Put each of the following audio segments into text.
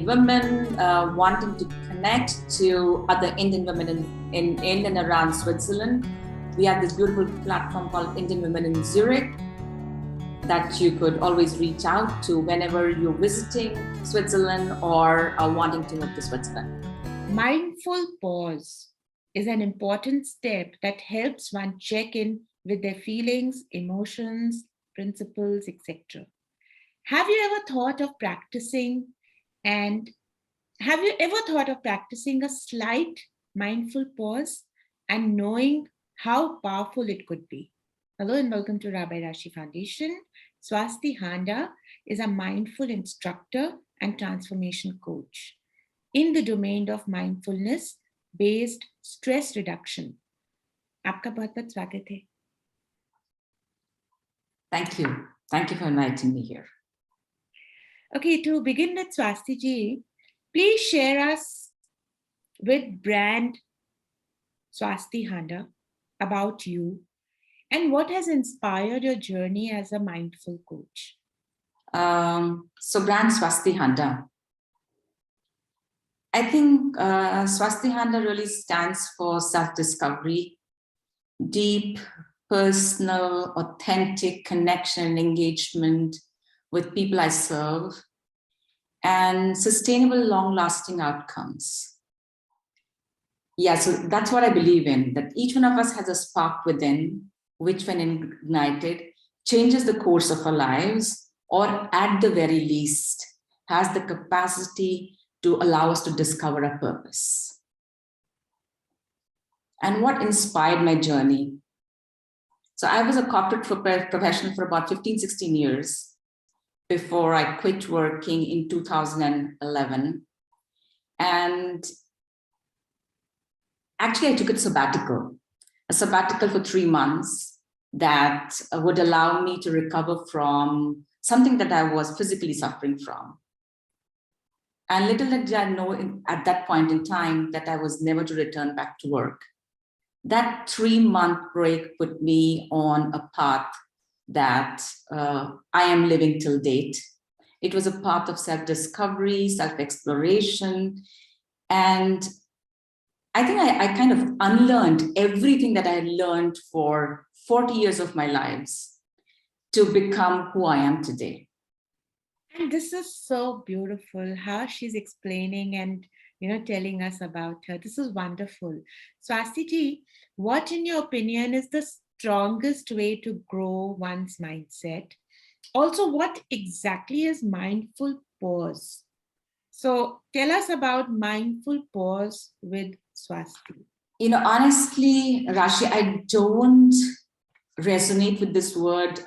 Indian women wanting to connect to other Indian women in and around Switzerland. We have this beautiful platform called Indian Women in Zurich that you could always reach out to whenever you're visiting Switzerland or are wanting to move to Switzerland. Mindful pause is an important step that helps one check in with their feelings, emotions, principles, etc. Have you ever thought of practicing a slight mindful pause and knowing how powerful it could be? Hello and welcome to Rabbi Rashi Foundation. Swasti Handa is a mindful instructor and transformation coach in the domain of mindfulness based stress reduction. आपका बहुत-बहुत स्वागत है. Thank you. Thank you for inviting me here. Okay, to begin with, Swasti ji, please share us with brand Swasti Handa about you and what has inspired your journey as a mindful coach. So brand Swasti Handa. I think Swasti Handa really stands for self-discovery, deep, personal, authentic connection and engagement with people I serve, and sustainable, long-lasting outcomes. Yeah, so that's what I believe in, that each one of us has a spark within, which when ignited, changes the course of our lives, or at the very least, has the capacity to allow us to discover a purpose. And what inspired my journey? So I was a corporate professional for about 15, 16 years before I quit working in 2011. And actually I took a sabbatical for 3 months that would allow me to recover from something that I was physically suffering from. And little did I know at that point in time that I was never to return back to work. That 3-month break put me on a path that I am living till date. It was a path of self-discovery, self-exploration. And I think I kind of unlearned everything that I had learned for 40 years of my lives to become who I am today. And this is so beautiful how she's explaining and telling us about her. This is wonderful. Swasti ji, what in your opinion is the strongest way to grow one's mindset? Also, what exactly is mindful pause? So tell us about mindful pause with Swasti. Honestly, Rashi, I don't resonate with this word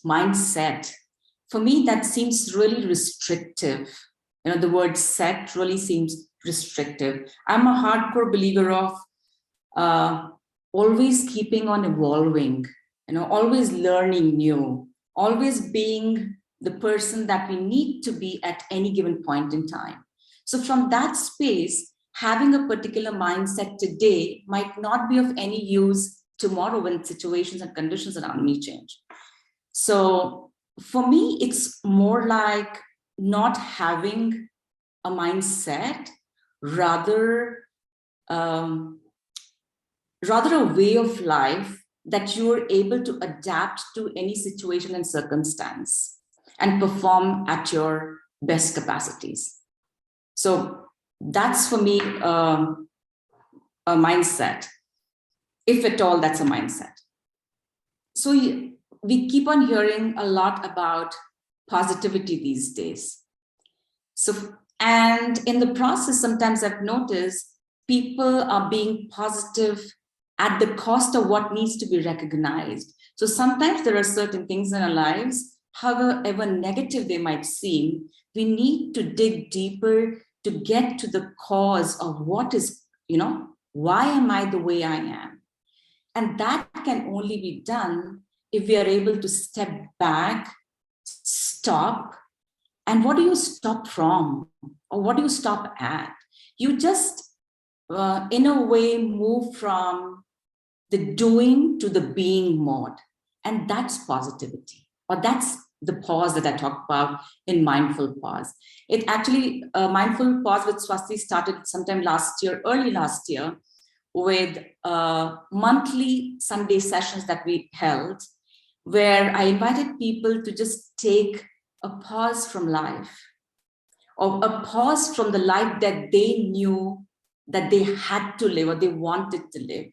mindset. For me, that seems really restrictive. The word set really seems restrictive. I'm a hardcore believer of always keeping on evolving, always learning new, always being the person that we need to be at any given point in time. So from that space, having a particular mindset today might not be of any use tomorrow when situations and conditions around me change. So for me, it's more like not having a mindset, rather a way of life that you're able to adapt to any situation and circumstance and perform at your best capacities. So that's for me a mindset, if at all that's a mindset. So we keep on hearing a lot about positivity these days. And in the process, sometimes I've noticed people are being positive at the cost of what needs to be recognized. So sometimes there are certain things in our lives, however negative they might seem, we need to dig deeper to get to the cause of what is, why am I the way I am? And that can only be done if we are able to step back, stop. And what do you stop from? Or what do you stop at? You just, in a way, move from the doing to the being mode. And that's positivity, or that's the pause that I talk about in mindful pause. It actually, mindful pause with Swasti started sometime last year, early last year, with monthly Sunday sessions that we held, where I invited people to just take a pause from life, or a pause from the life that they knew that they had to live or they wanted to live,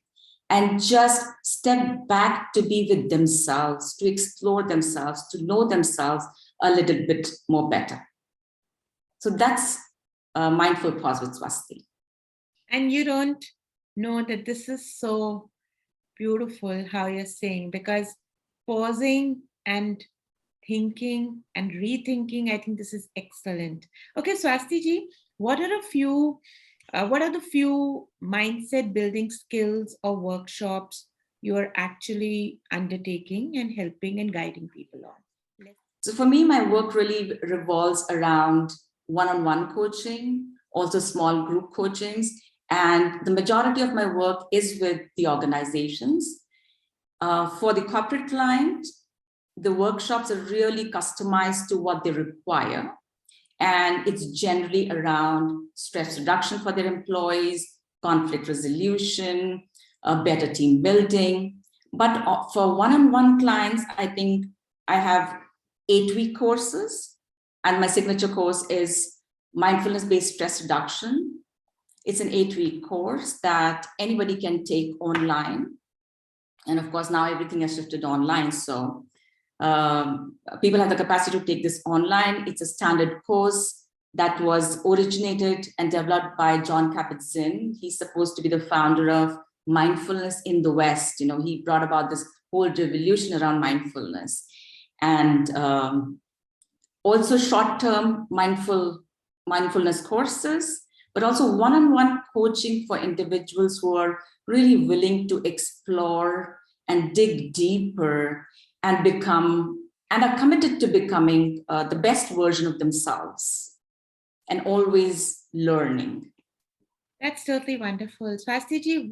and just step back to be with themselves, to explore themselves, to know themselves a little bit more better. So that's mindful pause with Swasti. And you don't know that this is so beautiful how you're saying, because pausing and thinking and rethinking, I think this is excellent. Okay, Swasti ji, what are the few mindset building skills or workshops you are actually undertaking and helping and guiding people on? So for me, my work really revolves around one-on-one coaching, also small group coachings, and the majority of my work is with the organizations. For the corporate client, the workshops are really customized to what they require. And it's generally around stress reduction for their employees, conflict resolution, better team building. But for one-on-one clients, I think I have 8-week courses, and my signature course is Mindfulness Based Stress Reduction. It's an 8-week course that anybody can take online. And of course, now everything has shifted online. So people have the capacity to take this online. It's a standard course that was originated and developed by John Kabat-Zinn. He's supposed to be the founder of mindfulness in the West. You know, he brought about this whole revolution around mindfulness. And also short-term mindfulness courses, but also one-on-one coaching for individuals who are really willing to explore and dig deeper and are committed to becoming the best version of themselves and always learning. That's totally wonderful. Swasti ji,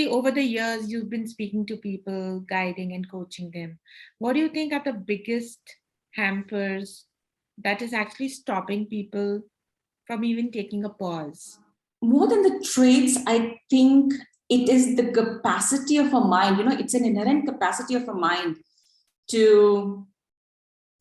over the years, you've been speaking to people, guiding and coaching them. What do you think are the biggest hampers that is actually stopping people from even taking a pause? More than the traits, I think it is the capacity of a mind. You know, it's an inherent capacity of a mind to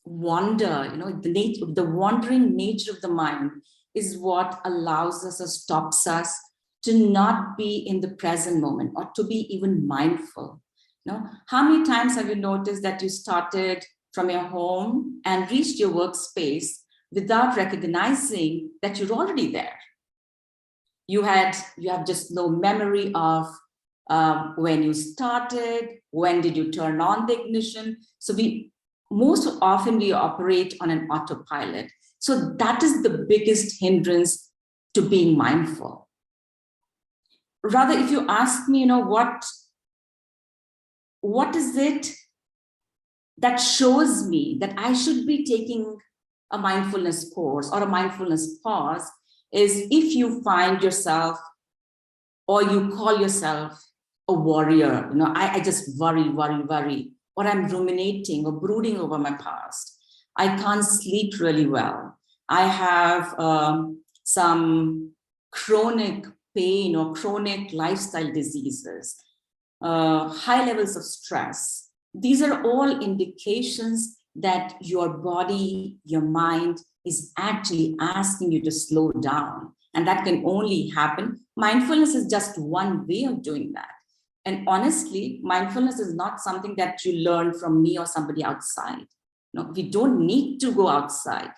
wander. You know, the wandering nature of the mind is what allows us or stops us to not be in the present moment or to be even mindful. You know, how many times have you noticed that you started from your home and reached your workspace without recognizing that you're already there? You have just no memory of when you started, when did you turn on the ignition. So most often we operate on an autopilot. So that is the biggest hindrance to being mindful. Rather, if you ask me, you know, what is it that shows me that I should be taking a mindfulness course or a mindfulness pause, is if you find yourself or you call yourself a warrior. You know, I just worry, or I'm ruminating or brooding over my past. I can't sleep really well. I have some chronic pain or chronic lifestyle diseases, high levels of stress. These are all indications that your body, your mind is actually asking you to slow down. And that can only happen. Mindfulness is just one way of doing that. And honestly, mindfulness is not something that you learn from me or somebody outside. No, we don't need to go outside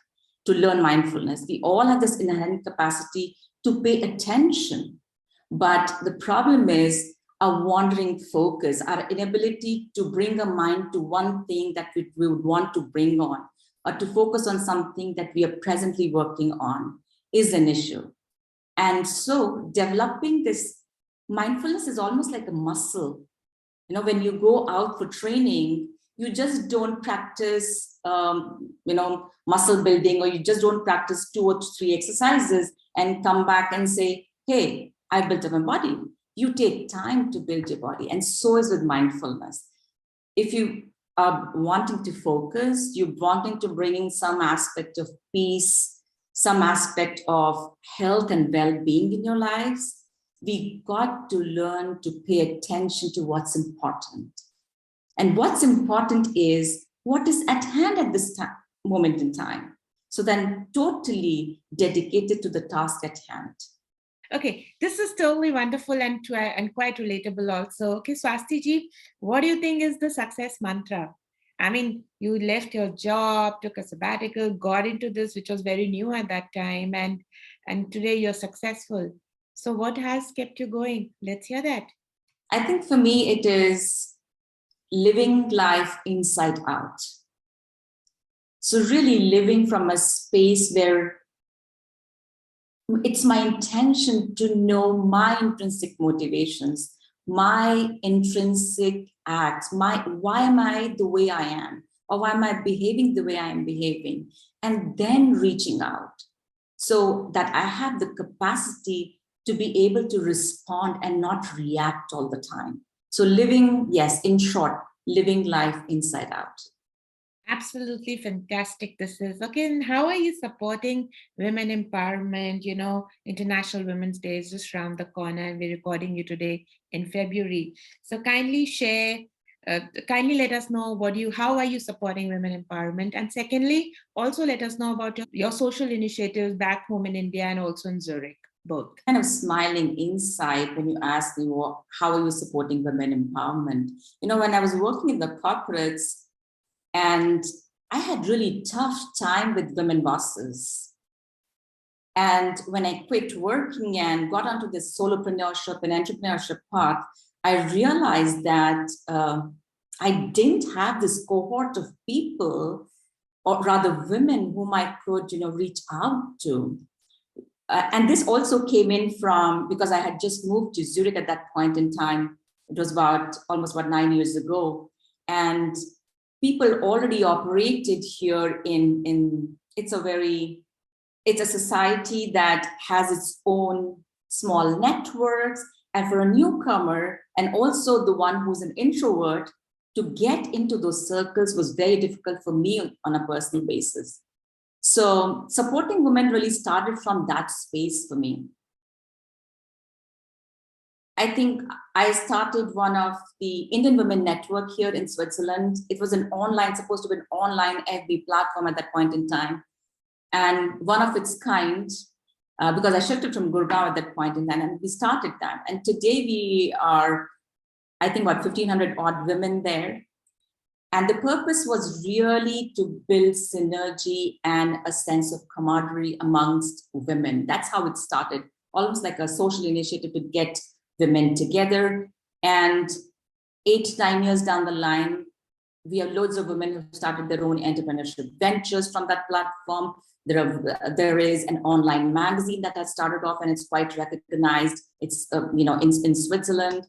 to learn mindfulness. We all have this inherent capacity to pay attention. But the problem is our wandering focus, our inability to bring a mind to one thing that we would want to bring on, or to focus on something that we are presently working on, is an issue. And so developing this mindfulness is almost like a muscle. You know, when you go out for training, you just don't practice, muscle building, or you just don't practice 2 or 3 exercises and come back and say, hey, I built up my body. You take time to build your body. And so is with mindfulness. If you wanting to focus, you're wanting to bring in some aspect of peace, some aspect of health and well-being in your lives, we got to learn to pay attention to what's important. And what's important is what is at hand at this moment in time. So then totally dedicated to the task at hand. Okay, this is totally wonderful and quite relatable also. Okay, Swasti ji, what do you think is the success mantra? I mean, you left your job, took a sabbatical, got into this, which was very new at that time, and today you're successful. So what has kept you going? Let's hear that. I think for me, it is living life inside out. So really living from a space where it's my intention to know my intrinsic motivations, my intrinsic acts, why am I the way I am, or why am I behaving the way I am behaving, and then reaching out so that I have the capacity to be able to respond and not react all the time. So living, yes, in short, living life inside out. Absolutely fantastic this is. Okay, and how are you supporting women empowerment? You know, International Women's Day is just around the corner and we're recording you today in February. So kindly share, kindly let us know how are you supporting women empowerment? And secondly, also let us know about your social initiatives back home in India and also in Zurich, both. Kind of smiling inside when you ask me, how are you supporting women empowerment? You know, when I was working in the corporates, and I had really tough time with women bosses. And when I quit working and got onto this solopreneurship and entrepreneurship path, I realized that I didn't have this cohort of people, or rather women, whom I could, reach out to. And this also came in from, because I had just moved to Zurich at that point in time. It was almost 9 years ago. And people already operated here it's a society that has its own small networks. And for a newcomer, and also the one who's an introvert, to get into those circles was very difficult for me on a personal basis. So supporting women really started from that space for me. I think I started one of the Indian Women Network here in Switzerland. It was supposed to be an online FB platform at that point in time. And one of its kind, because I shifted from Gurgaon at that point in time, and we started that. And today we are, I think, about 1,500 odd women there. And the purpose was really to build synergy and a sense of camaraderie amongst women. That's how it started, almost like a social initiative to get women together. And 8-9 years down the line, we have loads of women who started their own entrepreneurship ventures from that platform. There is an online magazine that has started off, and it's quite recognized. It's in Switzerland,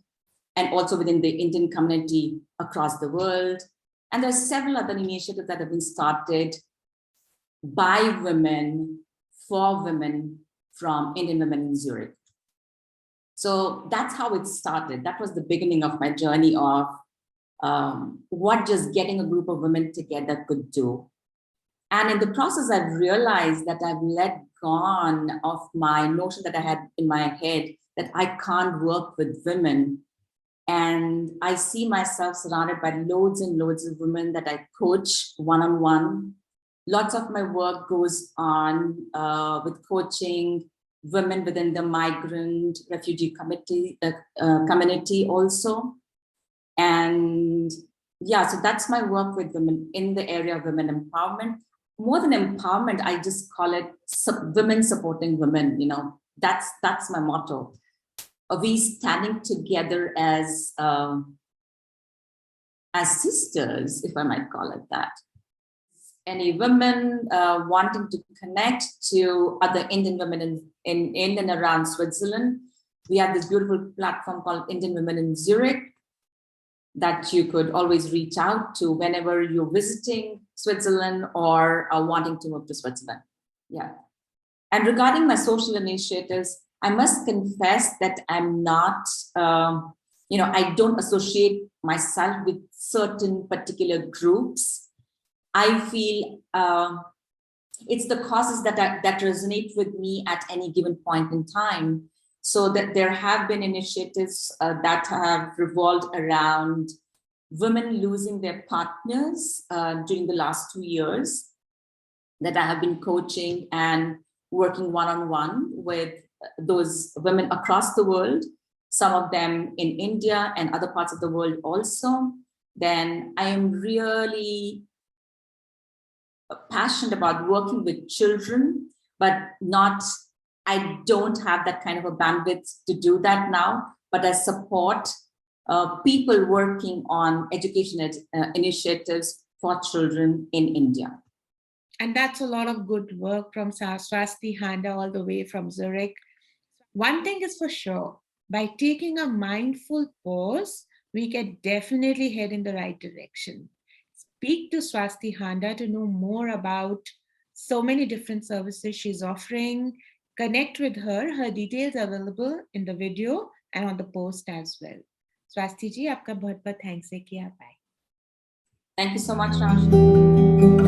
and also within the Indian community across the world. And there's several other initiatives that have been started by women, for women, from Indian women in Zurich. So that's how it started. That was the beginning of my journey of what just getting a group of women together could do. And in the process, I've realized that I've let go of my notion that I had in my head that I can't work with women. And I see myself surrounded by loads and loads of women that I coach one-on-one. Lots of my work goes on with coaching women within the migrant refugee community also. And yeah, so that's my work with women in the area of women empowerment. More than empowerment, I just call it women supporting women. That's my motto. Are we standing together as sisters, if I might call it that? Any women wanting to connect to other Indian women in and around Switzerland, we have this beautiful platform called Indian Women in Zurich that you could always reach out to whenever you're visiting Switzerland or are wanting to move to Switzerland. Yeah. And regarding my social initiatives, I must confess that I'm not I don't associate myself with certain particular groups. I feel it's the causes that resonate with me at any given point in time. So that there have been initiatives that have revolved around women losing their partners during the last 2 years that I have been coaching and working one-on-one with those women across the world, some of them in India and other parts of the world also. Then I am really passionate about working with children, but I don't have that kind of a bandwidth to do that now, but I support people working on education initiatives for children in India. And that's a lot of good work from Swasti Handa all the way from Zurich. One thing is for sure, by taking a mindful pause, we can definitely head in the right direction. Speak to Swasti Handa to know more about so many different services she's offering. Connect with her. Her details are available in the video and on the post as well. Swasti ji, आपका बहुत बहुत thanks है कि आप आए. Thank you so much, Rashi.